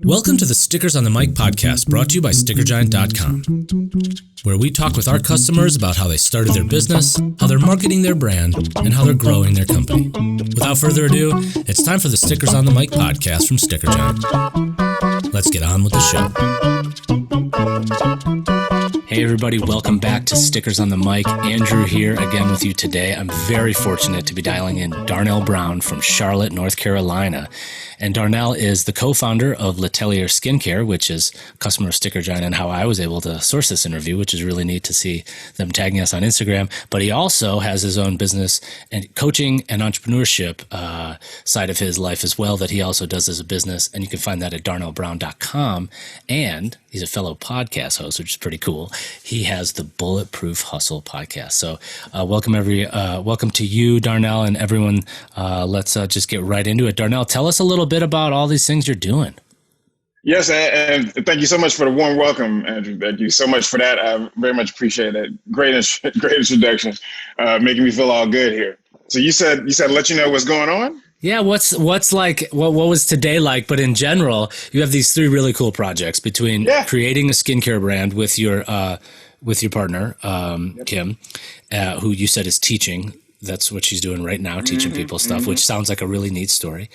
Welcome to the Stickers on the Mic podcast, brought to you by StickerGiant.com, where we talk with our customers about how they started their business, how they're marketing their brand, and how they're growing their company. Without further ado, it's time for the Stickers on the Mic podcast from StickerGiant. Let's get on with the show. Hey everybody, welcome back to Stickers on the Mic. Andrew here again with you today. I'm very fortunate to be dialing in Darnell Brown from Charlotte, North Carolina. And Darnell is the co-founder of LETELLIER Skincare, which is a customer of StickerGiant, and how I was able to source this interview, which is really neat to see them tagging us on Instagram. But he also has his own business and coaching and entrepreneurship side of his life as well that he also does as a business. And you can find that at darnellbrown.com. And he's a fellow podcast host, which is pretty cool. He has the Bulletproof Hustle podcast. So welcome to you, Darnell, and everyone. Let's just get right into it. Darnell, tell us a little bit about all these things you're doing. Yes, and thank you so much for the warm welcome, Andrew. Thank you so much for that. I very much appreciate it. Great introduction, making me feel all good here. So you said let you know what's going on? Yeah, what's like what was today like? But in general, you have these three really cool projects between creating a skincare brand with your partner, Kim, who you said is teaching. That's what she's doing right now, teaching people stuff, which sounds like a really neat story.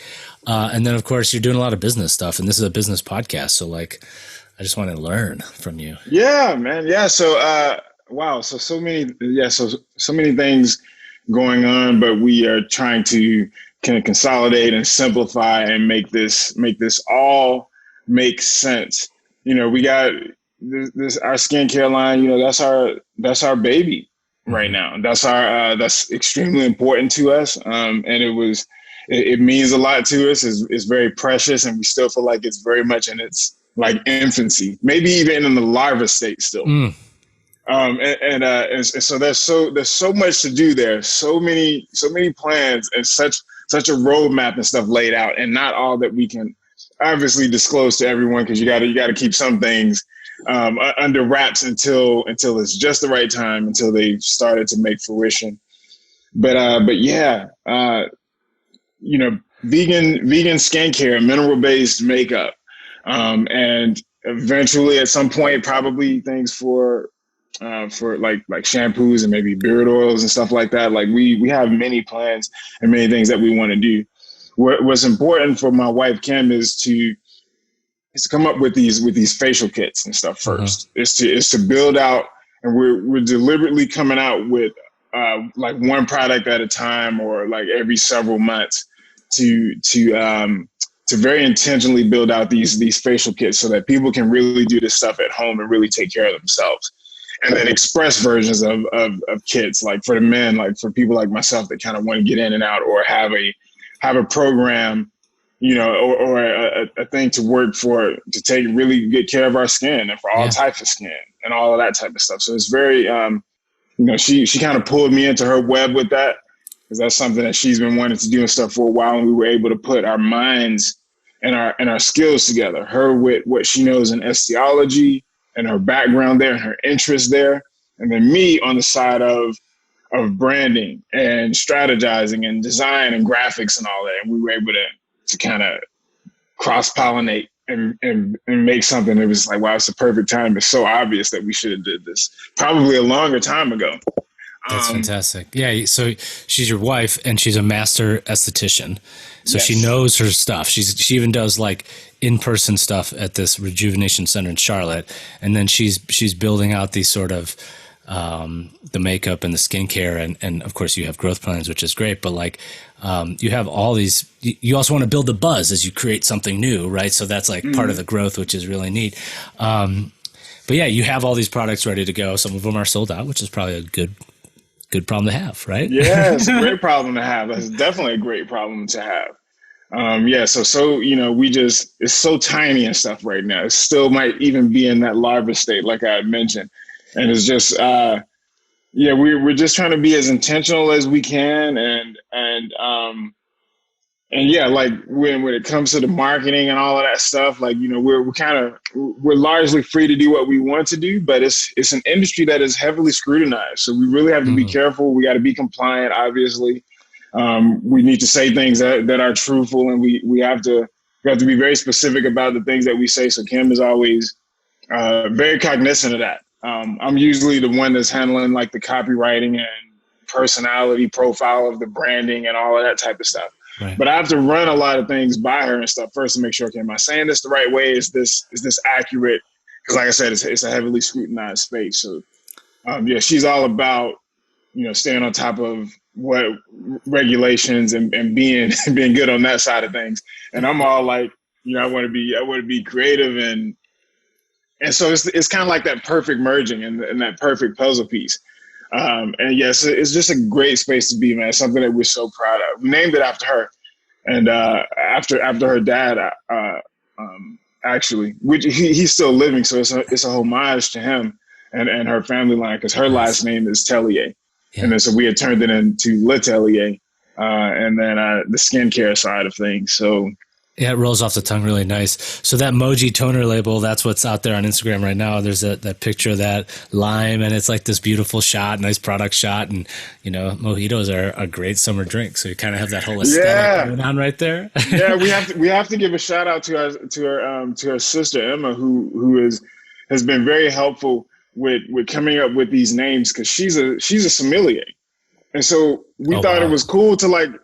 And then, of course, you're doing a lot of business stuff, and this is a business podcast. So, I just want to learn from you. Yeah, man. Yeah. So, wow. So many things going on, but we are trying to kind of consolidate and simplify and make this all make sense. You know, we got this our skincare line. You know, that's our baby right now. That's extremely important to us. And it means a lot to us. It's very precious, and we still feel like it's very much in its infancy, maybe even in the larva state still. And so there's so much to do there. So many plans and such a roadmap and stuff laid out, and not all that we can obviously disclose to everyone, because you got to keep some things under wraps until it's just the right time, until they started to make fruition. But yeah, you know, vegan skincare, mineral-based makeup, and eventually at some point probably things for like shampoos and maybe beard oils and stuff like that. Like we have many plans and many things that we want to do. What's important for my wife Kim is to come up with these facial kits and stuff first. Is to build out, and we're deliberately coming out with one product at a time, or every several months, to very intentionally build out these facial kits so that people can really do this stuff at home and really take care of themselves. And then express versions of kits, like for the men, like for people like myself that kind of want to get in and out, or have a program, you know, or a thing to work for, to take really good care of our skin, and for all types of skin and all of that type of stuff. So it's very, you know, she kind of pulled me into her web with that, because that's something that she's been wanting to do and stuff for a while. And we were able to put our minds and our skills together, her with what she knows in osteology and her background there and her interest there. And then me on the side of branding and strategizing and design and graphics and all that. And we were able to kind of cross-pollinate and make something that was like, wow, it's the perfect time. It's so obvious that we should have did this probably a longer time ago. That's fantastic. Yeah. So she's your wife, and she's a master esthetician. So she knows her stuff. She even does in-person stuff at this rejuvenation center in Charlotte. And then she's building out these sort of, the makeup and the skincare. And of course you have growth plans, which is great, but you have all these, you also want to build the buzz as you create something new, right? So that's part of the growth, which is really neat. But yeah, you have all these products ready to go. Some of them are sold out, which is probably a good problem to have, right? Yeah, it's a great problem to have. That's definitely a great problem to have. So you know, it's so tiny and stuff right now. It still might even be in that larva state, like I had mentioned. And it's just, we're just trying to be as intentional as we can. And yeah, when it comes to the marketing and all of that stuff, you know, we're largely free to do what we want to do, but it's an industry that is heavily scrutinized. So we really have to be careful. We got to be compliant, obviously. We need to say things that are truthful, and we have to We have to be very specific about the things that we say. So Kim is always very cognizant of that. I'm usually the one that's handling like the copywriting and personality profile of the branding and all of that type of stuff. Right. But I have to run a lot of things by her and stuff first to make sure, okay, am I saying this the right way? Is this accurate? Because like I said, it's a heavily scrutinized space. So yeah, she's all about, staying on top of what regulations and being good on that side of things. And I'm all like, I want to be creative and so it's kind of like that perfect merging and that perfect puzzle piece. And yes, it's just a great space to be, man. It's something that we're so proud of. We named it after her, and after her dad, actually, which he's still living, so it's a homage to him and her family line because her last name is Tellier, and then so we had turned it into LETELLIER, and then the skincare side of things. So. Yeah, it rolls off the tongue really nice. So that Moji toner label, that's what's out there on Instagram right now. There's that picture of that lime, and it's like this beautiful shot, nice product shot. And, mojitos are a great summer drink. So you kind of have that whole aesthetic going on right there. Yeah, we have to give a shout out to her sister, Emma, who has been very helpful with coming up with these names because she's a sommelier. And so we thought it was cool to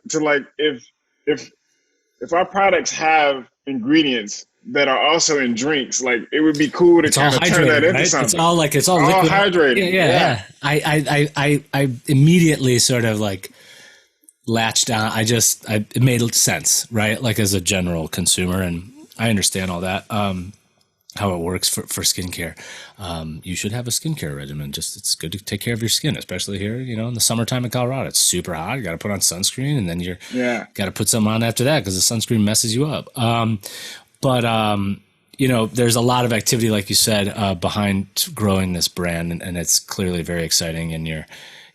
if our products have ingredients that are also in drinks, like it would be cool to kind of turn that into something. It's all liquid. Hydrated. Yeah. I immediately sort of like latched on. It made sense, right? Like as a general consumer, and I understand all that. How it works for skincare. You should have a skincare regimen. It's good to take care of your skin, especially here, in the summertime in Colorado. It's super hot. You got to put on sunscreen, and then got to put some on after that because the sunscreen messes you up. There's a lot of activity, like you said, behind growing this brand, and it's clearly very exciting. And your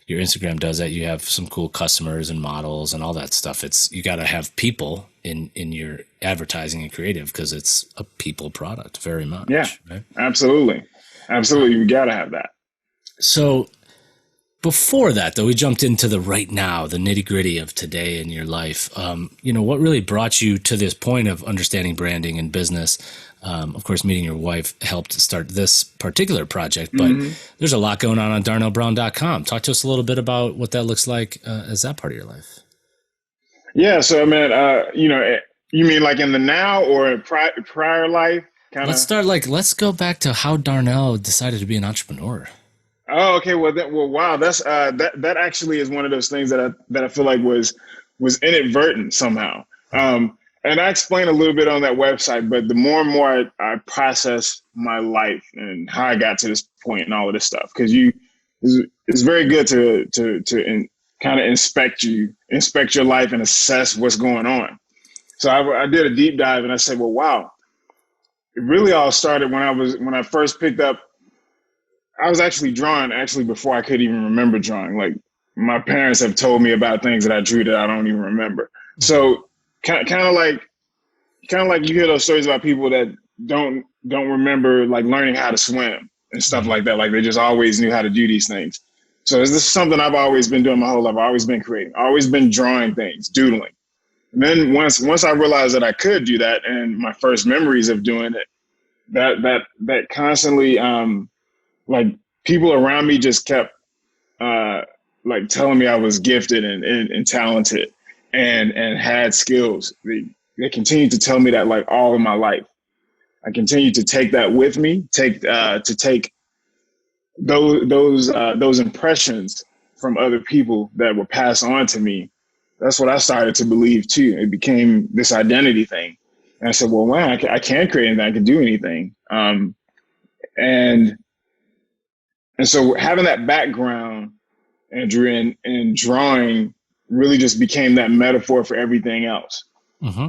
Instagram does that. You have some cool customers and models and all that stuff. You got to have people in your advertising and creative because it's a people product very much. Yeah, right? Absolutely. You got to have that. So before that, though, we jumped into the right now, the nitty gritty of today in your life. What really brought you to this point of understanding branding and business? Of course, meeting your wife helped start this particular project, but there's a lot going on darnellbrown.com. Talk to us a little bit about what that looks like as that part of your life. Yeah. So, man, you mean like in the now or prior life? Let's go back to how Darnell decided to be an entrepreneur. Oh, okay. Well, wow. That's that actually is one of those things that I feel like was inadvertent somehow. And I explain a little bit on that website, but the more and more I process my life and how I got to this point and all of this stuff, because it's very good to kind of inspect your life and assess what's going on. So I did a deep dive and I said, well, wow, it really all started when I first picked up. I was actually drawing before I could even remember drawing. Like my parents have told me about things that I drew that I don't even remember. So kind of like you hear those stories about people that don't remember like learning how to swim and stuff like that. Like they just always knew how to do these things. So this is something I've always been doing my whole life. I've always been creating, always been drawing things, doodling. And then once I realized that I could do that, and my first memories of doing it, that constantly, like people around me just kept like telling me I was gifted and talented and had skills. They continued to tell me that like all of my life. I continued to take that with me, take those impressions from other people that were passed on to me. That's what I started to believe too. It became this identity thing. And I said, well, wow, I can create anything. I can do anything. And so having that background, Andrew, and drawing really just became that metaphor for everything else. Mm-hmm.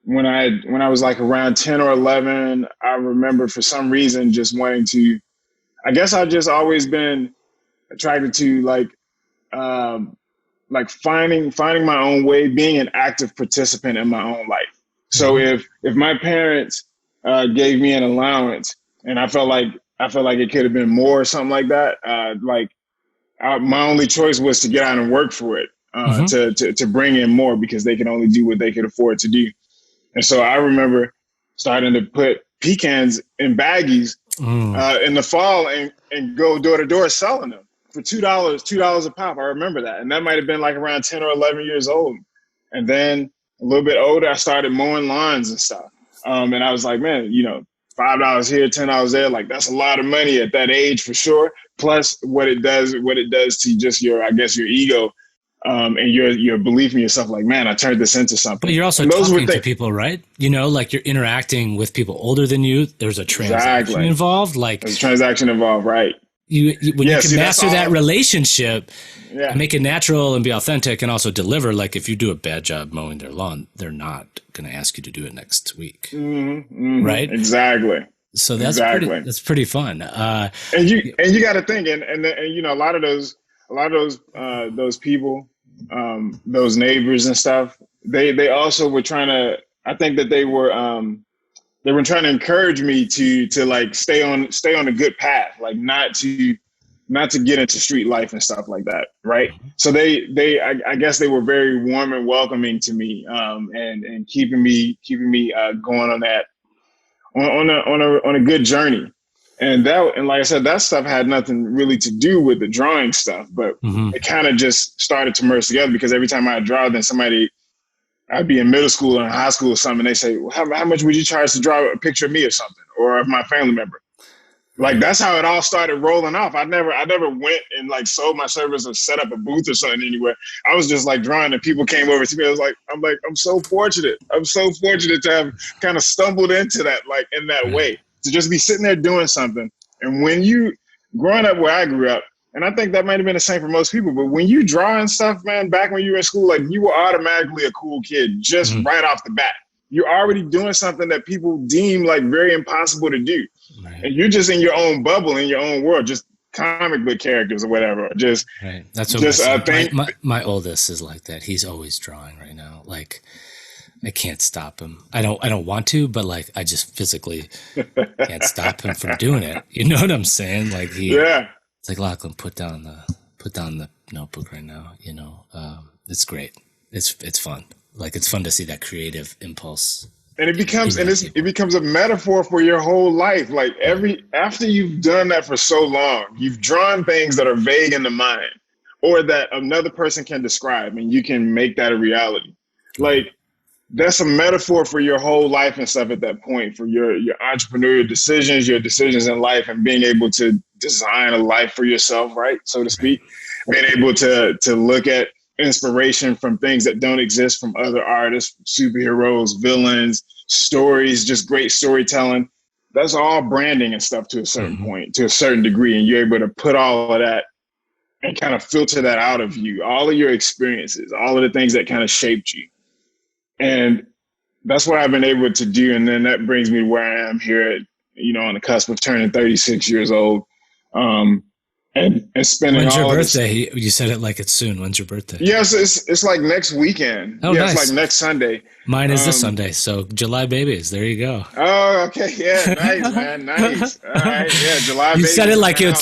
When I was like around 10 or 11, I remember for some reason just wanting to, I guess I've just always been attracted to like finding my own way, being an active participant in my own life. So if my parents gave me an allowance and I felt like it could have been more or something like that, my only choice was to get out and work for it, to bring in more because they could only do what they could afford to do. And so I remember starting to put pecans in baggies in the fall and go door to door selling them for $2 a pop. I remember that. And that might have been like around 10 or 11 years old. And then a little bit older, I started mowing lawns and stuff. And I was like, man, $5 here, $10 there. Like, that's a lot of money at that age for sure. Plus what it does to just your ego, and your belief in yourself. Like, man, I turned this into something. But you're also talking to people, right? Like you're interacting with people older than you. There's a transaction involved. Like, there's a transaction involved, right? You can master that relationship, and make it natural and be authentic, and also deliver. Like, if you do a bad job mowing their lawn, they're not going to ask you to do it next week, right? Exactly. So that's pretty fun. And you got to think, and a lot of those people, those neighbors and stuff, they also were trying to. I think that they were trying to encourage me to like stay on a good path, like not to get into street life and stuff like that, right? So I guess they were very warm and welcoming to me, and keeping me going on that on a good journey. And like I said, that stuff had nothing really to do with the drawing stuff, but it kind of just started to merge together, because every time I draw, then I'd be in middle school or in high school or something, and they say, well, how much would you charge to draw a picture of me or something, or of my family member? Like, that's how it all started rolling off. I never went and like sold my service or set up a booth or something anywhere. I was just like drawing, and people came over to me. I'm so fortunate. I'm so fortunate to have kind of stumbled into that, like, in that way, to just be sitting there doing something. And when you, growing up where I grew up, and I think that might have been the same for most people, but when you draw and stuff, man, back when you were in school, like, you were automatically a cool kid just right off the bat. You're already doing something that people deem like very impossible to do. Right. And you're just in your own bubble, in your own world, just comic book characters or whatever. Just, right. That's what my oldest is like that. He's always drawing right now. Like, I can't stop him. I don't want to, but like, I just physically can't stop him from doing it. You know what I'm saying? Like, it's like, Lachlan, put down the notebook right now. It's great. It's fun. Like, it's fun to see that creative impulse. And it becomes a metaphor for your whole life. Like, after you've done that for so long, you've drawn things that are vague in the mind, or that another person can describe, and you can make that a reality. Like, that's a metaphor for your whole life and stuff at that point, for your entrepreneurial decisions, your decisions in life, and being able to design a life for yourself, right? So to speak, being able to look at inspiration from things that don't exist, from other artists, superheroes, villains, stories, just great storytelling. That's all branding and stuff to a certain point, to a certain degree. And you're able to put all of that and kind of filter that out of you, all of your experiences, all of the things that kind of shaped you. And that's what I've been able to do. And then that brings me to where I am here at, on the cusp of turning 36 years old. And spending When's all your birthday? You said it like it's soon. When's your birthday? Yes, it's like next weekend. Oh, nice. It's like next Sunday. Mine is this Sunday, so July babies. There you go. Oh, okay, yeah, nice, man, nice. All right, yeah, July. You said it like you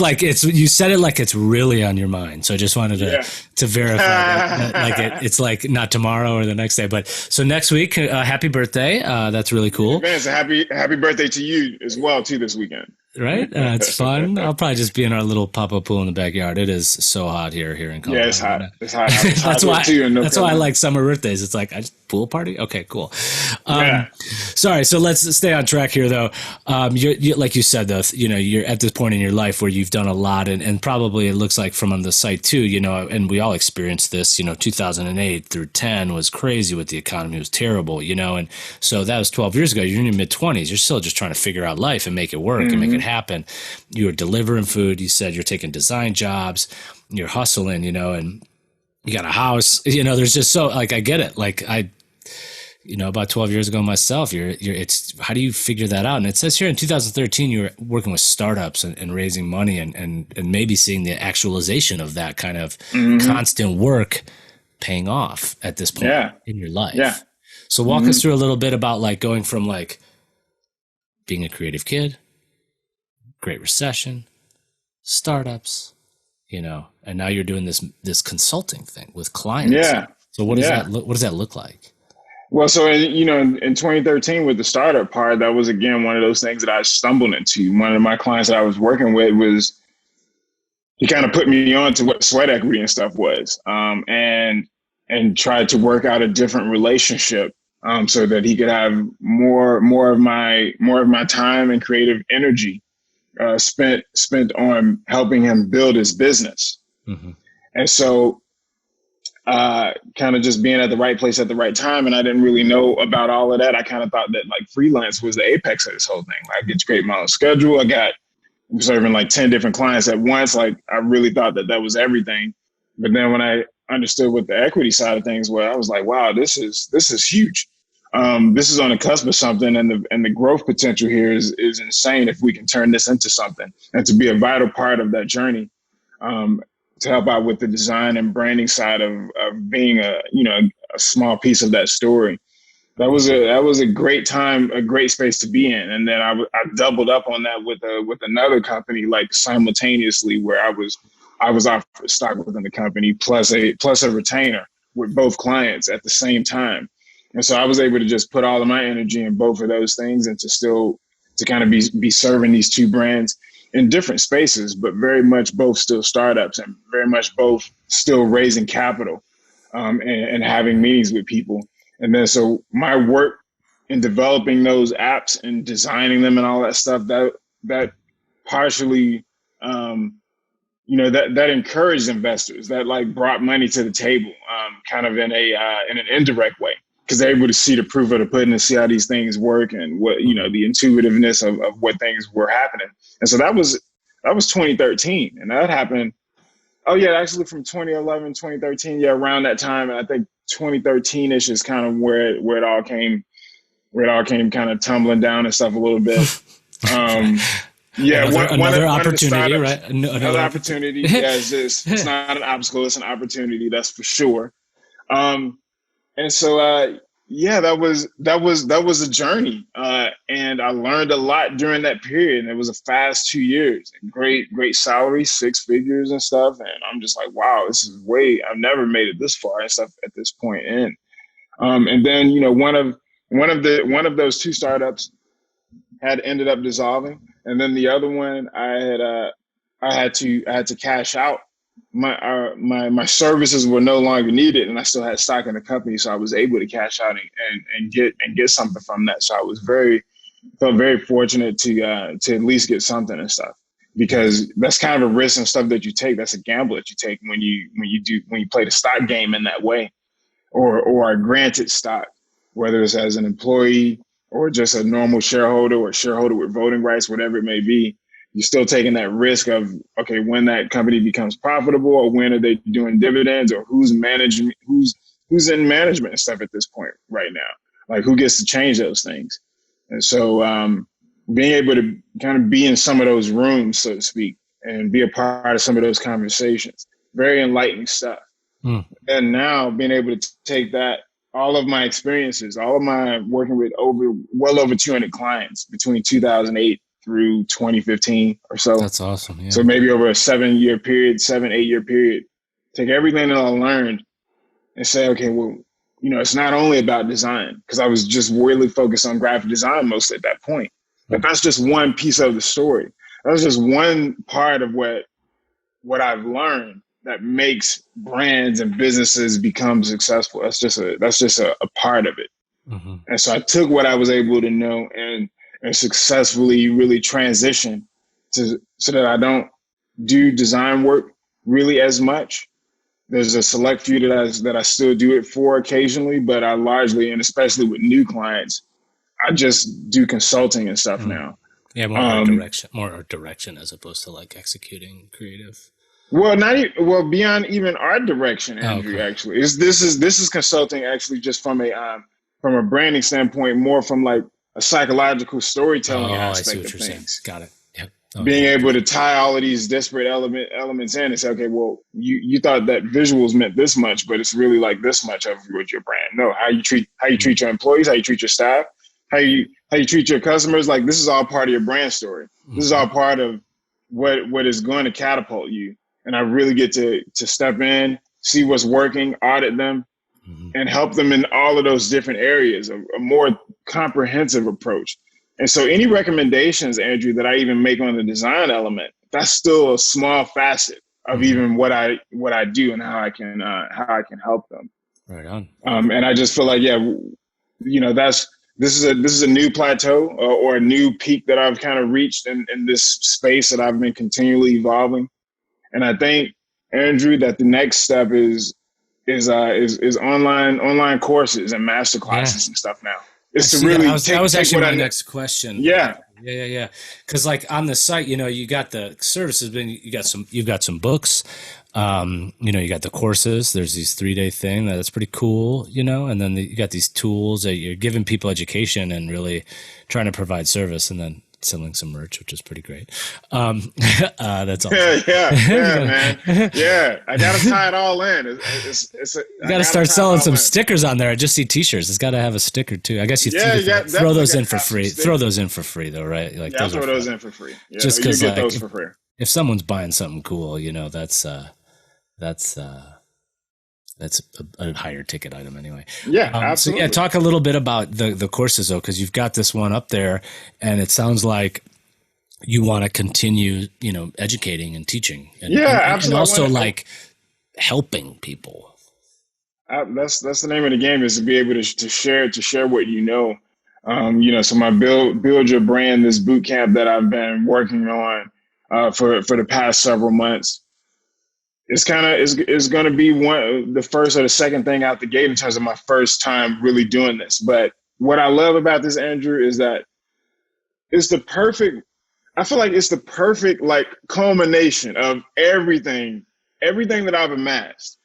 said it like it's really on your mind. So I just wanted to verify that, it's like not tomorrow or the next day, but so next week. Happy birthday! That's really cool. Man, so happy birthday to you as well too this weekend. Right? It's fun. I'll probably just be in our little pop-up pool in the backyard. It is so hot here in Colorado. Yeah, it's hot. It's hot. That's why I like summer birthdays. It's like, pool party? Okay, cool. Sorry. So let's stay on track here though. You're like you said though, you're at this point in your life where you've done a lot, and probably it looks like from on the site too, and we all experienced this, 2008 through 10 was crazy with the economy. It was terrible, and so that was 12 years ago. You're in your mid 20s. You're still just trying to figure out life and make it work and make it happen. You were delivering food. You said you're taking design jobs, you're hustling, and you got a house, there's just so like, I get it. Like about 12 years ago myself, it's how do you figure that out? And it says here in 2013, you were working with startups and raising money and maybe seeing the actualization of that kind of constant work paying off at this point in your life. Yeah. So walk us through a little bit about like going from like being a creative kid, Great Recession, startups, and now you're doing this consulting thing with clients. Yeah. So what does that look like? Well, so in 2013 with the startup part, that was again one of those things that I stumbled into. One of my clients that I was working with was he kind of put me on to what sweat equity and stuff was, and tried to work out a different relationship so that he could have more of my time and creative energy spent on helping him build his business. Mm-hmm. And so kind of just being at the right place at the right time. And I didn't really know about all of that. I kind of thought that like freelance was the apex of this whole thing. Like, I get to create my own schedule. I'm serving like 10 different clients at once. Like, I really thought that was everything. But then when I understood what the equity side of things were, I was like, wow, this is huge. This is on the cusp of something, and the growth potential here is insane if we can turn this into something, and to be a vital part of that journey, to help out with the design and branding side of being a small piece of that story. That was a great time, a great space to be in. And then I doubled up on that with another company, like simultaneously, where I was offered stock within the company plus a retainer with both clients at the same time. And so I was able to just put all of my energy in both of those things, and to kind of be serving these two brands in different spaces, but very much both still startups and very much both still raising capital, and having meetings with people. And then so my work in developing those apps and designing them and all that stuff, that partially, that encouraged investors, that like brought money to the table, kind of in an indirect way, because they're able to see the proof of the pudding and see how these things work and what, the intuitiveness of what things were happening. And so that was 2013, and that happened. Oh yeah, actually from 2011, 2013, yeah, around that time. And I think 2013-ish is kind of where it all came kind of tumbling down and stuff a little bit. Yeah, another opportunity, right? Another opportunity. Yeah, it's not an obstacle, it's an opportunity, that's for sure. And so yeah, that was a journey, and I learned a lot during that period. And it was a fast 2 years, great salary, 6 figures and stuff. And I'm just like, wow, this is I've never made it this far and stuff at this point in. And then one of those 2 startups had ended up dissolving, and then the other one I had to cash out. My services were no longer needed, and I still had stock in the company, so I was able to cash out and get something from that. So I felt very fortunate to at least get something and stuff, because that's kind of a risk and stuff that you take. That's a gamble that you take when you play the stock game in that way, or are granted stock, whether it's as an employee or just a normal shareholder or a shareholder with voting rights, whatever it may be. You're still taking that risk of, okay, when that company becomes profitable, or when are they doing dividends, or who's in management and stuff at this point right now, like who gets to change those things. And so being able to kind of be in some of those rooms, so to speak, and be a part of some of those conversations, very enlightening stuff. And now being able to take that, all of my experiences, all of my working with well over 200 clients between 2008 through 2015 or so. That's awesome. Yeah. So maybe over a 8 year period, take everything that I learned and say, okay, well, it's not only about design, because I was just really focused on graphic design mostly at that point. But that's just one piece of the story. That's just one part of what I've learned that makes brands and businesses become successful. That's just a part of it. Mm-hmm. And so I took what I was able to know and successfully really transition so that I don't do design work really as much. There's a select few that I still do it for occasionally, but I largely, and especially with new clients, I just do consulting and stuff now. Yeah, more direction as opposed to like executing creative. Well, beyond even art direction, Andrew. Okay. Actually, this is consulting actually, just from a branding standpoint, more from like a psychological storytelling aspect of things. Saying. Got it. Yep. Being able to tie all of these disparate elements in and say, okay, well, you thought that visuals meant this much, but it's really like this much of with your brand. No, how you treat your employees, how you treat your staff, how you treat your customers. Like, this is all part of your brand story. Mm-hmm. This is all part of what is going to catapult you. And I really get to step in, see what's working, audit them, and help them in all of those different areas, a more comprehensive approach. And so any recommendations, Andrew, that I even make on the design element, that's still a small facet of even what I do and how I can help them. Right on. And I just feel like, this is a new plateau or a new peak that I've kind of reached in this space that I've been continually evolving. And I think, Andrew, that the next step is online courses and master classes and stuff now. It's to really that was actually my next question. Yeah. Because like on the site, you got the services, but you've got some books. You got the courses. There's these 3-day thing that's pretty cool, and then you got these tools that you're giving people education and really trying to provide service, and then selling some merch, which is pretty great. That's all. Yeah, man. Yeah, I gotta tie it all in. You gotta start selling some stickers on there. I just see T-shirts. It's got to have a sticker too. I guess you throw those in for free. Throw those in for free though, right? Like I'll throw those in for free. Yeah, just because you get those for free. If someone's buying something cool, that's a higher ticket item anyway. Yeah, absolutely. So talk a little bit about the courses though, because you've got this one up there, and it sounds like you want to continue, educating and teaching. Absolutely. And also like helping people. That's the name of the game, is to be able to share what you know. So my build your brand, this boot camp that I've been working on for the past several months. It's going to be the first or the second thing out the gate in terms of my first time really doing this. But what I love about this, Andrew, is that I feel like it's the perfect like culmination of everything that I've amassed,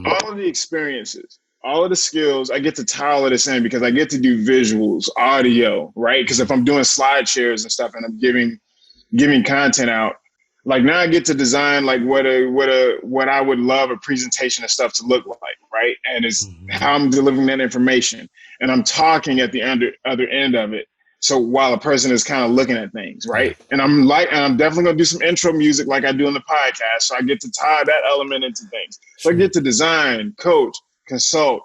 all of the experiences, all of the skills. I get to tie all of this in because I get to do visuals, audio, right? Because if I'm doing slide shares and stuff and I'm giving content out, like now I get to design like what I would love a presentation and stuff to look like, right? And it's how I'm delivering that information, and I'm talking at the other end of it. So while a person is kind of looking at things, right? And I'm definitely gonna do some intro music like I do in the podcast. So I get to tie that element into things. So I get to design, coach, consult,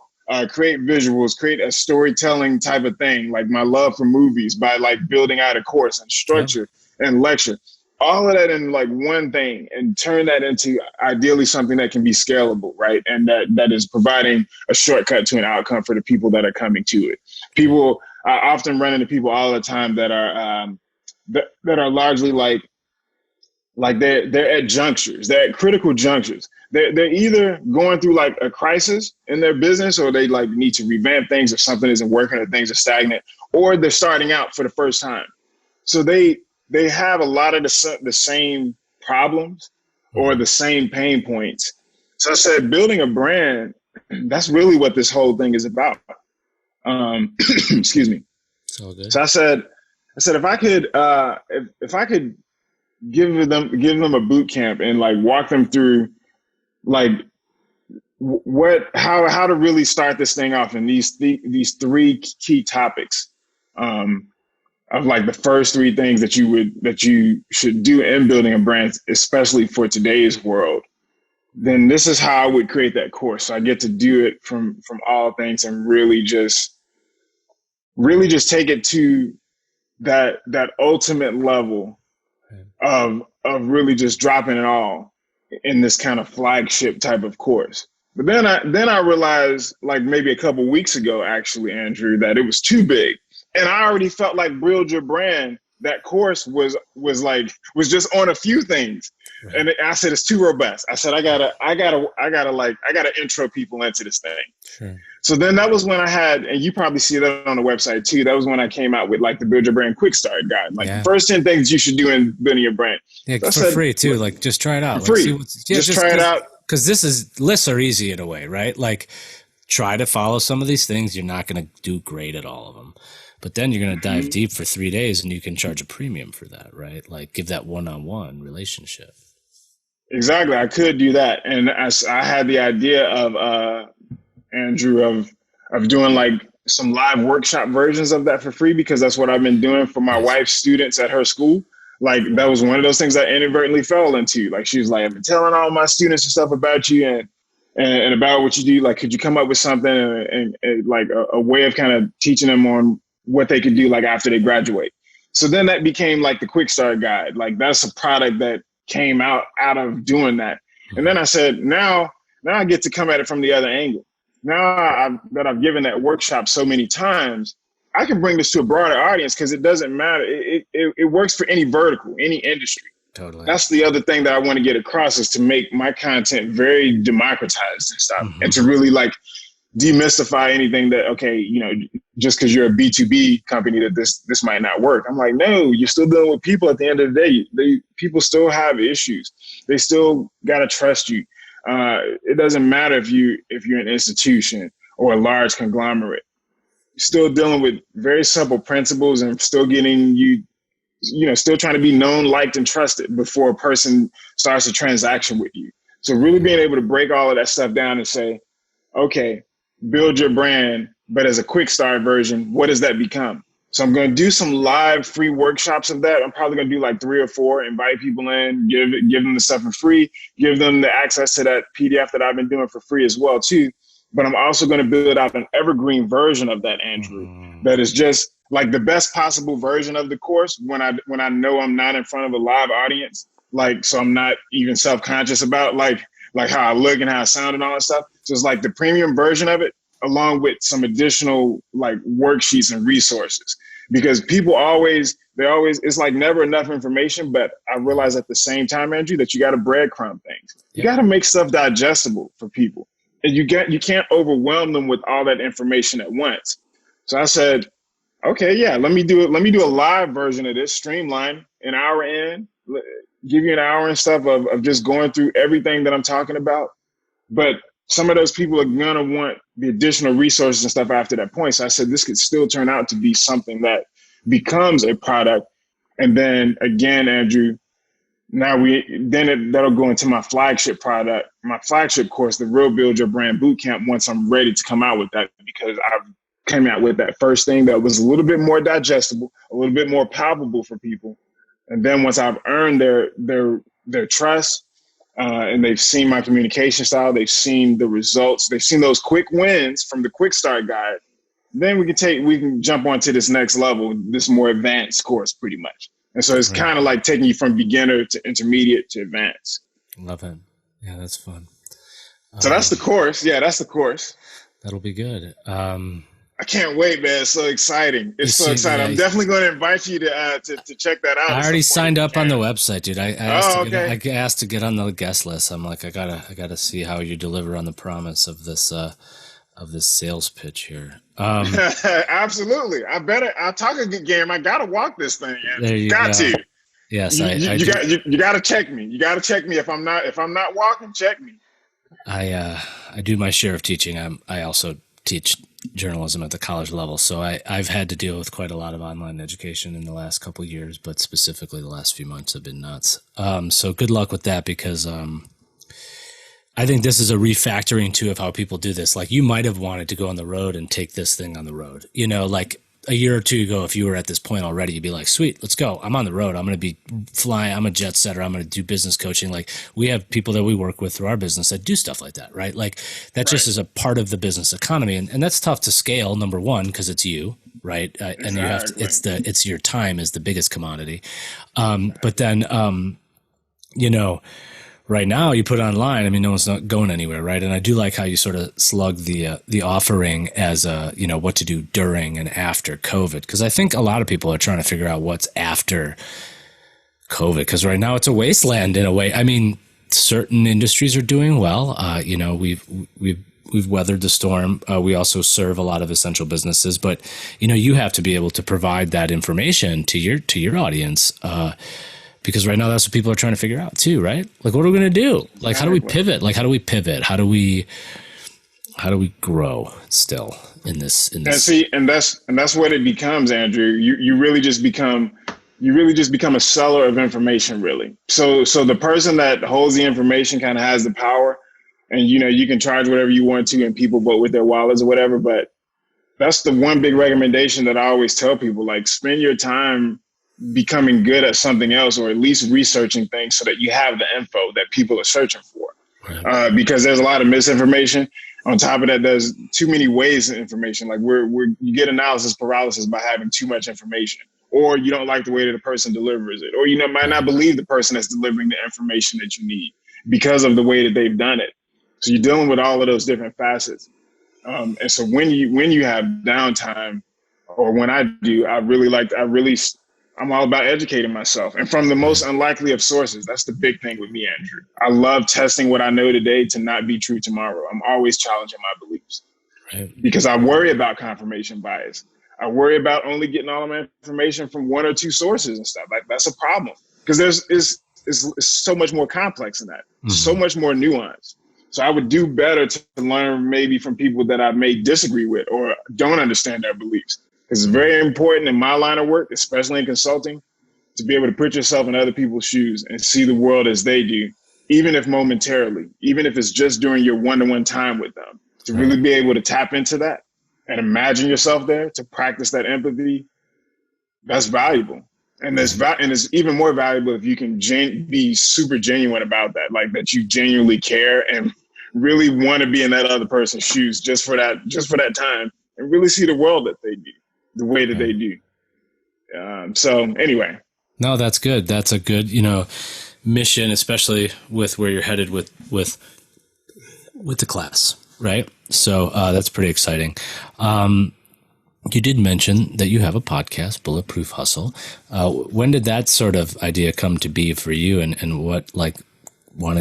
create visuals, create a storytelling type of thing, like my love for movies by like building out a course and structure and lecture. All of that in like one thing, and turn that into ideally something that can be scalable, right? And that is providing a shortcut to an outcome for the people that are coming to it. People, I often run into people all the time that are largely like they're at junctures, they're at critical junctures. They're either going through like a crisis in their business, or they like need to revamp things if something isn't working or things are stagnant, or they're starting out for the first time. So they have a lot of the same problems or the same pain points. So I said, building a brand, that's really what this whole thing is about. Excuse me. So good. So I said, if I could give them a boot camp and like walk them through like how to really start this thing off in these three key topics, of like the first three things that you should do in building a brand, especially for today's world, then this is how I would create that course. So I get to do it from all things and really just take it to that ultimate level of really just dropping it all in this kind of flagship type of course. But then I realized, like maybe a couple weeks ago, actually, Andrew, that it was too big. And I already felt like Build Your Brand, that course was just on a few things. Right. And I said, it's too robust. I said, I gotta intro people into this thing. Sure. So then that was when I had, and you probably see that on the website too, that was when I came out with like the Build Your Brand Quick Start Guide. Like the first 10 things you should do in building your brand. Yeah, so for free too. Like just try it out. For free. Just try it out. Because lists are easy in a way, right? Like try to follow some of these things. You're not going to do great at all of them. But then you're going to dive deep for 3 days and you can charge a premium for that, right? Like give that one-on-one relationship. Exactly. I could do that. And I had the idea of, Andrew, of doing like some live workshop versions of that for free, because that's what I've been doing for my wife's students at her school. Like that was one of those things I inadvertently fell into. Like she was like, I've been telling all my students and stuff about you. and about what you do. Like, could you come up with something and like a way of kind of teaching them on what they could do like after they graduate? So then that became like the quick start guide. Like that's a product that came out of doing that. And then I said, now I get to come at it from the other angle. Now that I've given that workshop so many times, I can bring this to a broader audience because it doesn't matter. It works for any vertical, any industry. Totally. That's the other thing that I want to get across is to make my content very democratized and stuff, and to really like demystify anything that, okay, you know, just because you're a B2B company that this might not work. I'm like, no, you're still dealing with people at the end of the day. People still have issues. They still got to trust you. It doesn't matter if you're an institution or a large conglomerate. You're still dealing with very simple principles and still getting still trying to be known, liked, and trusted before a person starts a transaction with you. So really being able to break all of that stuff down and say, okay, build your brand, but as a quick start version, what does that become? So I'm going to do some live free workshops of that. I'm probably going to do like 3 or 4, invite people in, give them the stuff for free, give them the access to that PDF that I've been doing for free as well too. But I'm also going to build out an evergreen version of that, Andrew, that is just like the best possible version of the course when I know I'm not in front of a live audience, like, so I'm not even self-conscious about like how I look and how I sound and all that stuff. So it's like the premium version of it, along with some additional like worksheets and resources, because people it's like never enough information. But I realize at the same time, Andrew, that you got to breadcrumb things. You got to make stuff digestible for people, and you can't overwhelm them with all that information at once. So I said, okay, yeah, let me do a live version of this, streamline an hour in, give you an hour and stuff of just going through everything that I'm talking about. But some of those people are going to want the additional resources and stuff after that point. So I said, this could still turn out to be something that becomes a product. And then again, Andrew, that'll go into my flagship product, my flagship course, the Real Build Your Brand Bootcamp, once I'm ready to come out with that, because I've came out with that first thing that was a little bit more digestible, a little bit more palpable for people. And then once I've earned their trust, and they've seen my communication style, they've seen the results, they've seen those quick wins from the quick start guide, then we can jump on to this next level, this more advanced course pretty much. And so it's kind of like taking you from beginner to intermediate to advanced. Love it. Yeah, that's fun. So that's the course. Yeah, that's the course. That'll be good. I can't wait, man. It's so exciting. It's so exciting. I'm definitely going to invite you to check that out. I already signed up on the website, dude. I asked to get on the guest list. I'm like, I gotta see how you deliver on the promise of this sales pitch here. Absolutely. I'll talk a good game. I gotta walk this thing. There you got go. to. Yes, you gotta check me. You gotta check me. If I'm not walking, check me. I do my share of teaching. I also teach journalism at the college level, so I've had to deal with quite a lot of online education in the last couple of years, but specifically the last few months have been nuts. So good luck with that, because I think this is a refactoring too of how people do this. Like, you might have wanted to go on the road and take this thing on the road, like a year or two ago. If you were at this point already, you'd be like, sweet, let's go. I'm on the road. I'm going to be flying. I'm a jet setter. I'm going to do business coaching. Like, we have people that we work with through our business that do stuff like that, right? Like, that just is a part of the business economy. And that's tough to scale, number one, because it's you, right? And you have to, it's your time is the biggest commodity. But then, right now you put it online. I mean, no one's not going anywhere, right? And I do like how you sort of slug the offering as what to do during and after COVID, because I think a lot of people are trying to figure out what's after COVID, because right now it's a wasteland in a way. I mean, certain industries are doing well. We've weathered the storm. We also serve a lot of essential businesses, but you have to be able to provide that information to your audience. Because right now that's what people are trying to figure out too, right? Like, what are we going to do? Like, how do we pivot? How do we grow still in this? And that's what it becomes, Andrew. You really just become a seller of information, really. So the person that holds the information kind of has the power, and you can charge whatever you want to, and people vote with their wallets or whatever. But that's the one big recommendation that I always tell people: like, spend your time becoming good at something else, or at least researching things so that you have the info that people are searching for. Right. because there's a lot of misinformation. On top of that, there's too many ways of information. Like you get analysis paralysis by having too much information, or you don't like the way that the person delivers it, or you might not believe the person that's delivering the information that you need because of the way that they've done it. So you're dealing with all of those different facets. And so when you have downtime, or when I do, I'm all about educating myself, and from the most unlikely of sources. That's the big thing with me, Andrew. I love testing what I know today to not be true tomorrow. I'm always challenging my beliefs, Right. because I worry about confirmation bias. I worry about only getting all of my information from one or two sources and stuff. Like, that's a problem, because it's so much more complex than that, so much more nuanced. So I would do better to learn maybe from people that I may disagree with or don't understand their beliefs. It's very important in my line of work, especially in consulting, to be able to put yourself in other people's shoes and see the world as they do, even if momentarily, even if it's just during your one-to-one time with them, to really be able to tap into that and imagine yourself there, to practice that empathy. That's valuable. And it's even more valuable if you can be super genuine about that, like that you genuinely care and really want to be in that other person's shoes just for that time, and really see the world that they do, the way that they do. So anyway. No, that's good. That's a good, mission, especially with where you're headed with the class, right? So that's pretty exciting. You did mention that you have a podcast, Bulletproof Hustle. When did that sort of idea come to be for you, and what why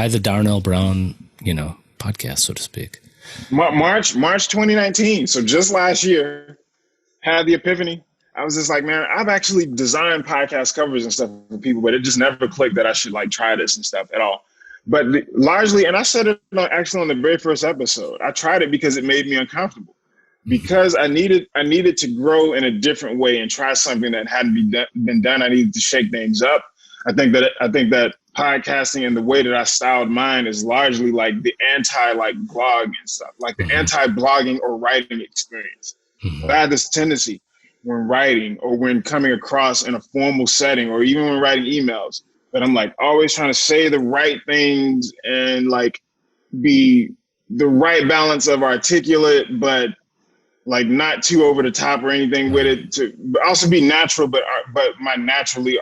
the Darnell Brown, podcast, so to speak? March 2019. So just last year, had the epiphany. I was just like, man, I've actually designed podcast covers and stuff for people, but it just never clicked that I should try this and stuff at all. But largely, and I said it actually on the very first episode, I tried it because it made me uncomfortable, because I needed to grow in a different way and try something that hadn't been done. I needed to shake things up. I think that podcasting and the way that I styled mine is largely like the blog and stuff, like the anti-blogging or writing experience. But I had this tendency when writing or when coming across in a formal setting, or even when writing emails, that I'm always trying to say the right things and be the right balance of articulate, but not too over the top or anything with it, to also be natural, but my naturally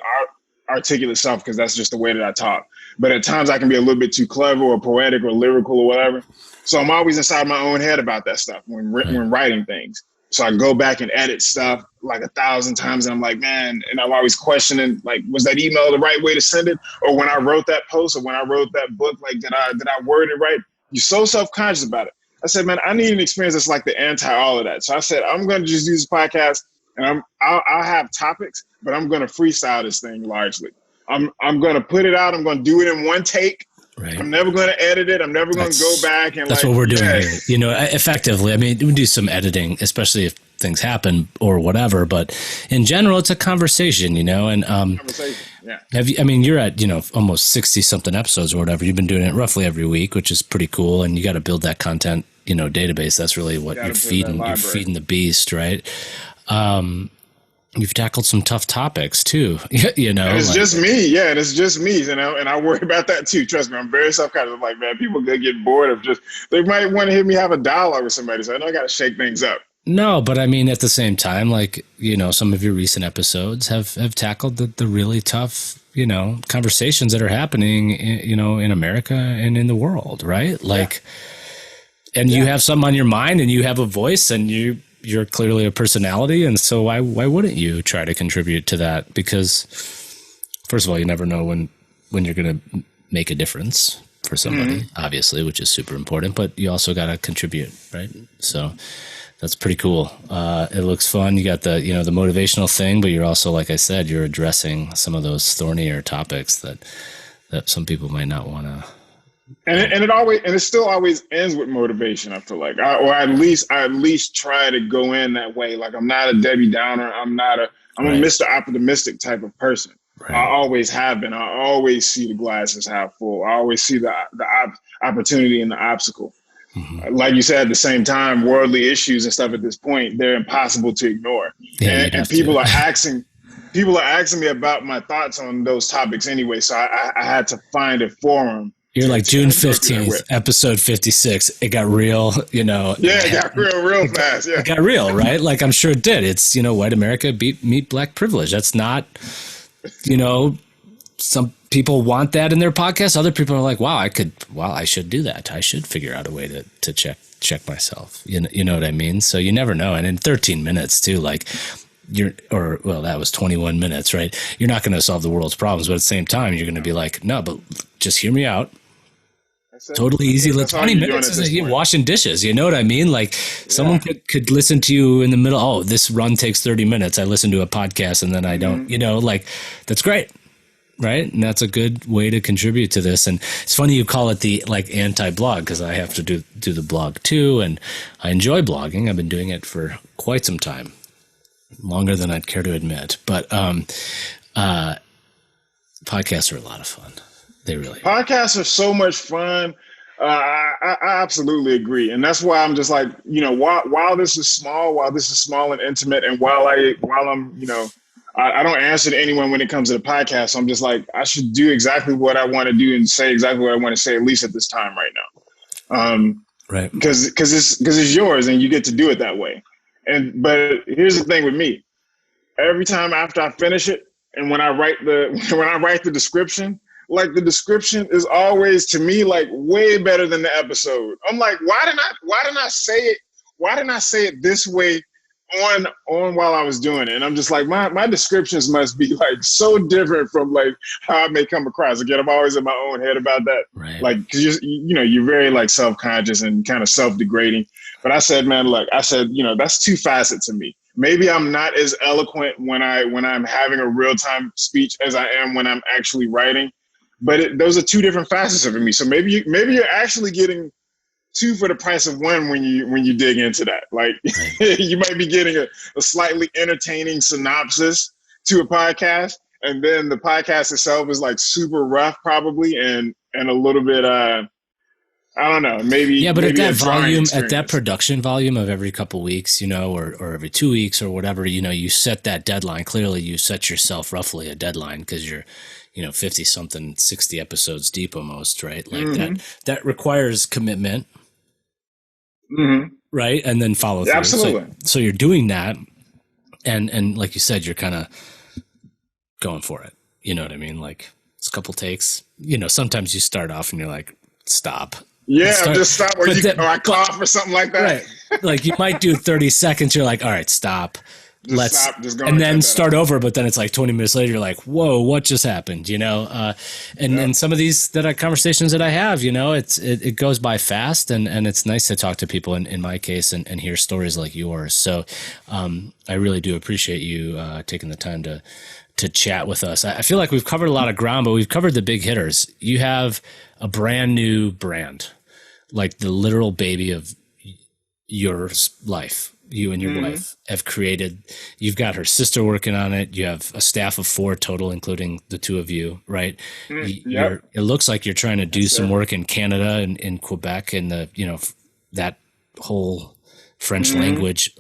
articulate self, because that's just the way that I talk. But at times I can be a little bit too clever or poetic or lyrical or whatever. So I'm always inside my own head about that stuff when writing things. So I go back and edit stuff 1,000 times, and I'm like, man, and I'm always questioning, was that email the right way to send it? Or when I wrote that post, or when I wrote that book, did I word it right? You're so self-conscious about it. I said, man, I need an experience that's like the anti all of that. So I said, I'm going to just do this podcast, and I'll have topics, but I'm going to freestyle this thing largely. I'm going to put it out. I'm going to do it in one take. Right. I'm never going to edit it. I'm never going to go back and that's what we're doing here. Effectively. I mean, we do some editing, especially if things happen or whatever. But in general, it's a conversation, and conversation. Yeah. You're at almost 60 something episodes or whatever. You've been doing it roughly every week, which is pretty cool. And you got to build that content, database. That's really what you're feeding. You're feeding the beast, right? You've tackled some tough topics too, And it's just me. Yeah, and it's just me, and I worry about that too. Trust me, I'm very self-conscious. I'm like, man, people gonna get bored of they might want to hear me have a dialogue with somebody. So I know I got to shake things up. No, but at the same time, some of your recent episodes have tackled the really tough, conversations that are happening, in America and in the world, right? And you have something on your mind, and you have a voice, and you're clearly a personality. And so why wouldn't you try to contribute to that? Because first of all, you never know when you're going to make a difference for somebody, obviously, which is super important, but you also got to contribute, right? So that's pretty cool. It looks fun. You got the motivational thing, but you're also, like I said, you're addressing some of those thornier topics that some people might not want to. And it still always ends with motivation. I feel like, or at least try to go in that way. I'm not a Debbie Downer. I'm a Mr. Optimistic type of person. Right. I always have been. I always see the glasses half full. I always see the opportunity and the obstacle. Mm-hmm. Like you said, at the same time, worldly issues and stuff at this point, they're impossible to ignore. Yeah, and people are asking. people are asking me about my thoughts on those topics anyway. So I had to find a forum. You're like June 15th, episode 56. It got real, Yeah, it got real fast. Yeah. It got real, right? Like, I'm sure it did. It's, white America meet black privilege. That's not, some people want that in their podcast. Other people are like, wow, I should do that. I should figure out a way to check myself. You know what I mean? So you never know. And in 13 minutes too, like that was 21 minutes, right? You're not going to solve the world's problems, but at the same time, you're going to be like, no, but just hear me out. Totally easy. 20 minutes isn't you washing dishes. You know what I mean? Like someone could listen to you in the middle. Oh, this run takes 30 minutes. I listen to a podcast and then I don't, like that's great. Right. And that's a good way to contribute to this. And it's funny you call it the anti-blog, because I have to do the blog too. And I enjoy blogging. I've been doing it for quite some time, longer than I'd care to admit. But podcasts are a lot of fun. They really are. Podcasts are so much fun. I absolutely agree. And that's why I'm just like, while this is small and intimate, and while I'm, I don't answer to anyone when it comes to the podcast. So I'm just like, I should do exactly what I want to do and say exactly what I want to say, at least at this time right now. Right. Because it's yours and you get to do it that way. But here's the thing with me. Every time after I finish it, and when I write the description, like the description is always to me like way better than the episode. I'm like, why didn't I say it? Why didn't I say it this way on while I was doing it? And I'm just like, my descriptions must be like so different from like how I may come across. Again, I'm always in my own head about that. Right. Like, cause you're very like self-conscious and kind of self-degrading. But I said, man, look, that's two facets to me. Maybe I'm not as eloquent when I'm having a real-time speech as I am when I'm actually writing. But those are two different facets of me. So maybe you're actually getting two for the price of one when you dig into that. Like you might be getting a slightly entertaining synopsis to a podcast, and then the podcast itself is like super rough probably and a little bit I don't know, maybe. Yeah, but maybe at that volume, at that production volume of every couple of weeks, or every 2 weeks or whatever, you set that deadline. Clearly you set yourself roughly a deadline because you're 50 something, 60 episodes deep almost, right? Like that requires commitment, right? And then follow through. Absolutely. So you're doing that. And like you said, you're kind of going for it. You know what I mean? Like it's a couple takes, sometimes you start off and you're like, stop. Yeah, just stop or I cough or something like that. Right. Like you might do 30 seconds. You're like, all right, stop. Stop, and then start over. But then it's like 20 minutes later, you're like, whoa, what just happened? And some of these conversations that I have, it goes by fast and it's nice to talk to people in my case and hear stories like yours. So I really do appreciate you taking the time to chat with us. I feel like we've covered a lot of ground, but we've covered the big hitters. You have a brand new brand, like the literal baby of your life. You and your wife have created. You've got her sister working on it. You have a staff of 4 total, including the 2 of you, right? It looks like you're trying to do some work in Canada and in Quebec and that whole French language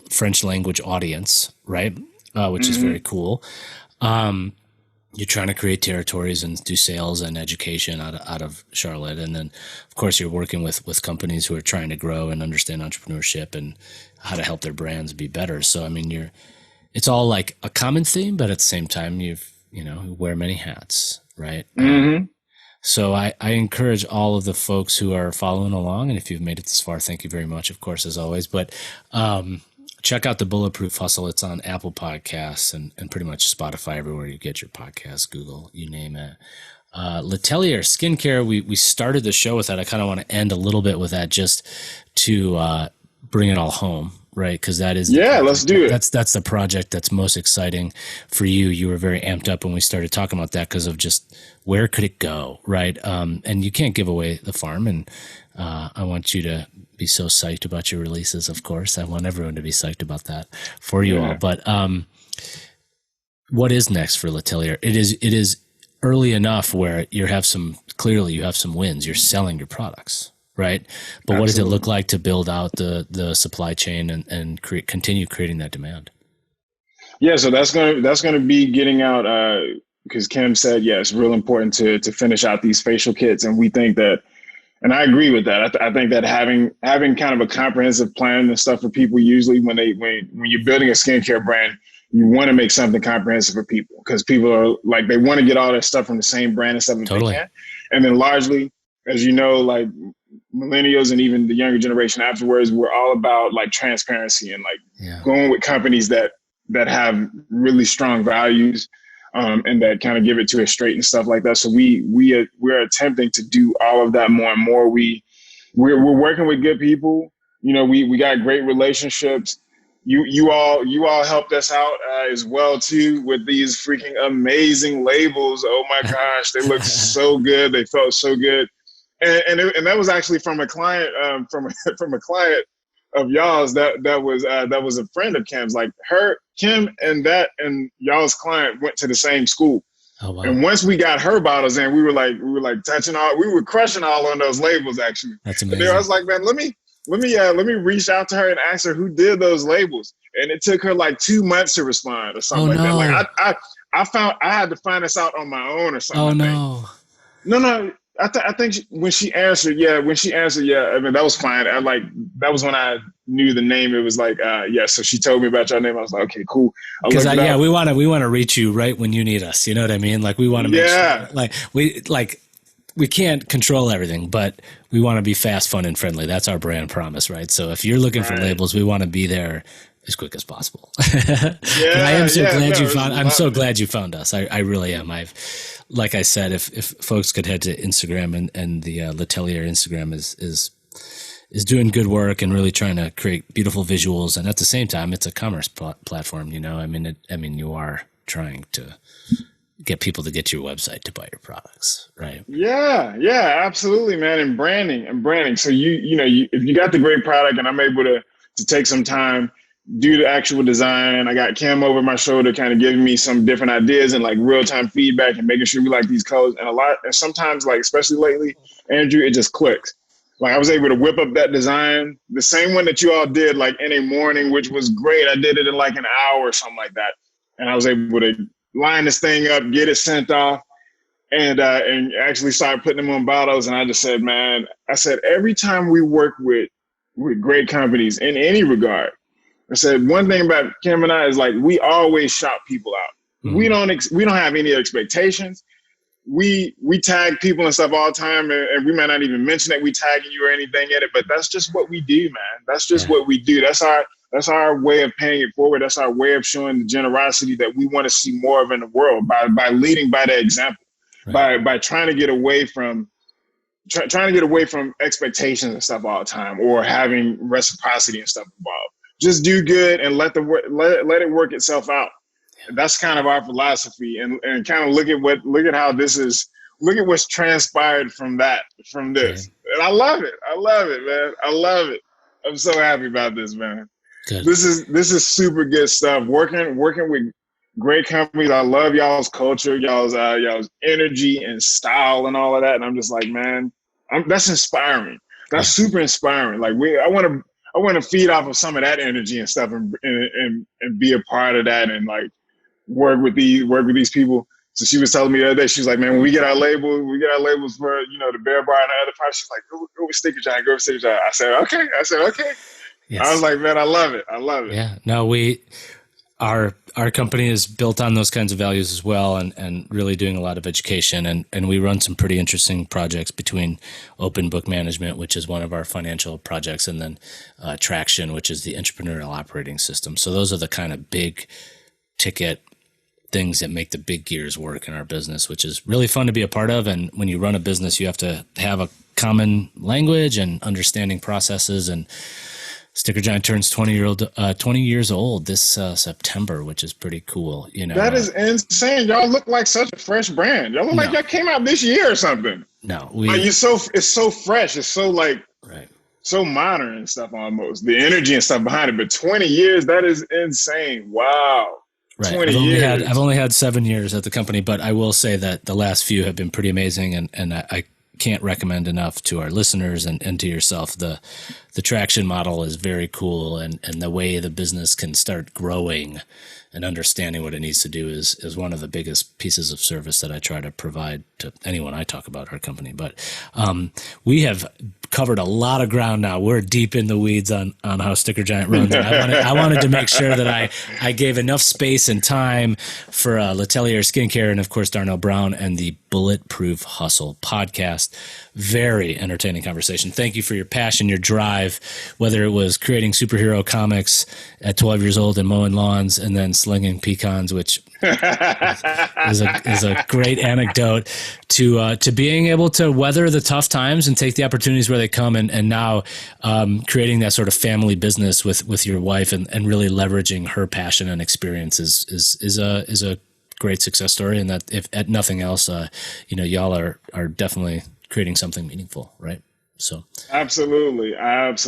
audience, right? Which is very cool. You're trying to create territories and do sales and education out of Charlotte. And then, of course, you're working with companies who are trying to grow and understand entrepreneurship and how to help their brands be better. So, I mean, it's all like a common theme, but at the same time, you wear many hats, right? So I encourage all of the folks who are following along. And if you've made it this far, thank you very much, of course, as always. But check out the Bulletproof Hustle. It's on Apple Podcasts and pretty much Spotify, everywhere you get your podcasts, Google, you name it. LETELLIER Skincare, we started the show with that. I kind of want to end a little bit with that just to bring it all home, right? Because that is let's do it. That's the project that's most exciting for you. You were very amped up when we started talking about that because of just where could it go, right? And you can't give away the farm, and I want you to be so psyched about your releases, of course. I want everyone to be psyched about that for you all. But what is next for LETELLIER? It is early enough where you have some wins. You're selling your products, right? But what does it look like to build out the supply chain and continue creating that demand? Yeah, so that's gonna be getting out because Kim said, yeah, it's real important to finish out these facial kits, and we think that, and I agree with that. I think that having kind of a comprehensive plan and stuff for people, usually when you're building a skincare brand, you want to make something comprehensive for people because people are like they want to get all their stuff from the same brand and stuff if they Totally. can, and then largely, as you know, like millennials and even the younger generation afterwards, we're all about like transparency and like Yeah. going with companies that have really strong values and that kind of give it to us straight and stuff like that. So we're attempting to do all of that more and more. We're working with good people. You know, we got great relationships. You all helped us out as well too with these freaking amazing labels. Oh my gosh, they look so good. They felt so good, and that was actually from a client from a client of y'all's that was a friend of Kim's. Like Kim and y'all's client went to the same school. Oh, wow. And once we got her bottles in, we were like we were crushing all on those labels actually. That's And amazing. then I was like, man, let me reach out to her and ask her who did those labels. And it took her like 2 months to respond or something that. Like I had to find this out on my own or something. Oh, no. No. I think when she answered, yeah. I mean, that was fine. That was when I knew the name. It was like, yeah. So she told me about your name. I was like, okay, cool. Because we want to reach you right when you need us. You know what I mean? Like we want to make sure, we can't control everything, but we want to be fast, fun, and friendly. That's our brand promise, right? So if you're looking for labels, we want to be there as quick as possible. I am so glad you found. I'm so glad you found us. I really am. Like I said, if folks could head to Instagram and the LETELLIER Instagram is doing good work and really trying to create beautiful visuals, and at the same time, it's a commerce platform. You know, I mean, you are trying to get people to get to your website to buy your products, right? Yeah, absolutely, man. And branding. So if you got the great product, and I'm able to take some time, do the actual design. I got Kim over my shoulder kind of giving me some different ideas and like real-time feedback and making sure we like these colors. And sometimes, like especially lately, Andrew, it just clicks. Like I was able to whip up that design, the same one that you all did like in a morning, which was great. I did it in like an hour or something like that. And I was able to line this thing up, get it sent off, and actually start putting them on bottles. And I just said, man, every time we work with great companies in any regard, I said, one thing about Kim and I is like, we always shout people out. Mm-hmm. We don't have any expectations. We tag people and stuff all the time, and we might not even mention that we tagging you or anything in it, but that's just what we do, man. That's just what we do. That's our way of paying it forward. That's our way of showing the generosity that we want to see more of in the world by leading by the example, by trying to get away from expectations and stuff all the time, or having reciprocity and stuff involved. Just do good and let it work itself out. That's kind of our philosophy, and kind of look at how this is. Look at what's transpired from this, and I love it, man. I love it. I'm so happy about this, man. Good. This is super good stuff. Working with great companies. I love y'all's culture, y'all's energy and style and all of that. And I'm just like, man, that's inspiring. That's super inspiring. Like I want to feed off of some of that energy and stuff, and be a part of that, and like work with these people. So she was telling me the other day, she was like, man, when we get our labels for, the Bear Bar and the other parts, she's like, go with StickerGiant. I said, okay. Yes. I was like, man, I love it. Yeah. No, our company is built on those kinds of values as well, and really doing a lot of education, and we run some pretty interesting projects between Open Book Management, which is one of our financial projects, and then Traction, which is the entrepreneurial operating system. So those are the kind of big ticket things that make the big gears work in our business, which is really fun to be a part of. And when you run a business, you have to have a common language and understanding processes. And StickerGiant turns 20 years old this September, which is pretty cool. That is insane. Y'all look like such a fresh brand. Y'all look like y'all came out this year or something. No, it's so fresh. It's so so modern and stuff almost. The energy and stuff behind it. But 20 years, that is insane. Wow. Right. I've only had 7 years at the company, but I will say that the last few have been pretty amazing, and I can't recommend enough to our listeners and to yourself the the traction model is very cool, and the way the business can start growing and understanding what it needs to do is one of the biggest pieces of service that I try to provide to anyone I talk about our company. But we have covered a lot of ground now. We're deep in the weeds on how StickerGiant runs. And I wanted to make sure that I gave enough space and time for LETELLIER Skincare and, of course, Darnell Brown and the Bulletproof Hustle podcast. Very entertaining conversation. Thank you for your passion, your drive, whether it was creating superhero comics at 12 years old and mowing lawns and then slinging pecans, which is a great anecdote, to being able to weather the tough times and take the opportunities where they come, and now creating that sort of family business with your wife and really leveraging her passion and experience is a great success story. And that, if at nothing else, y'all are definitely creating something meaningful, right? So absolutely. And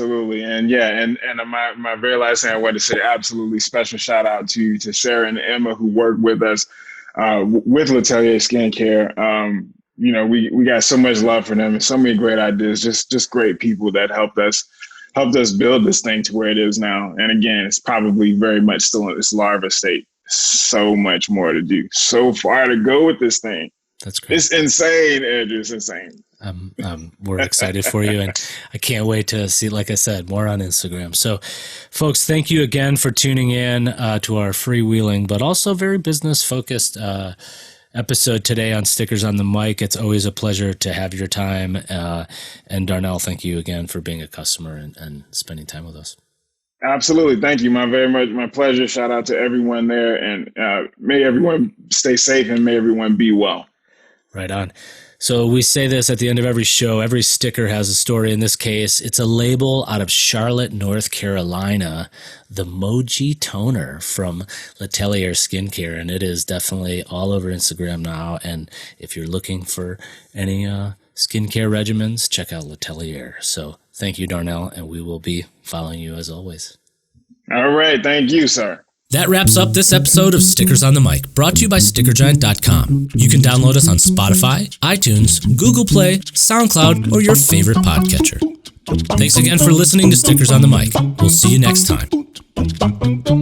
my very last thing I want to say, absolutely special shout out to Sarah and Emma, who worked with us with LETELLIER Skincare. We got so much love for them and so many great ideas, just great people that helped us build this thing to where it is now. And again, it's probably very much still in its larva state. So much more to do, so far to go with this thing. That's great. It's insane, Andrew. It's insane. We're excited for you, and I can't wait to see, like I said, more on Instagram. So, folks, thank you again for tuning in to our freewheeling, but also very business-focused episode today on Stickers on the Mic. It's always a pleasure to have your time. And Darnell, thank you again for being a customer and spending time with us. Absolutely. Thank you. My pleasure. Shout out to everyone there, and may everyone stay safe and may everyone be well. Right on. So we say this at the end of every show. Every sticker has a story. In this case, it's a label out of Charlotte, North Carolina, the Moji Toner from LETELLIER Skincare. And it is definitely all over Instagram now. And if you're looking for any skincare regimens, check out LETELLIER. So thank you, Darnell, and we will be following you as always. All right. Thank you, sir. That wraps up this episode of Stickers on the Mic, brought to you by StickerGiant.com. You can download us on Spotify, iTunes, Google Play, SoundCloud, or your favorite podcatcher. Thanks again for listening to Stickers on the Mic. We'll see you next time.